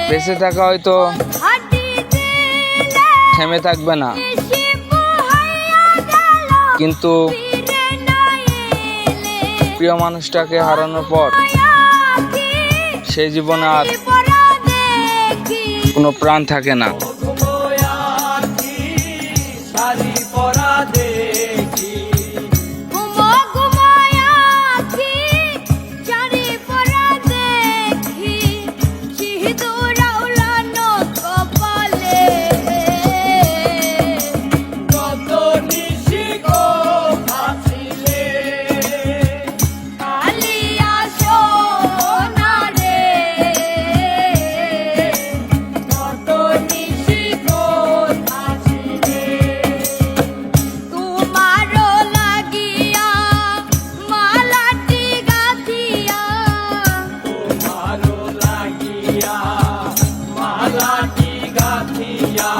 বেঁচে থাকা হয়তো থেমে থাকবে না, কিন্তু প্রিয় মানুষটাকে হারানোর পর সেই জীবনে আর কোনো প্রাণ থাকে না। মালাটি গাথিয়া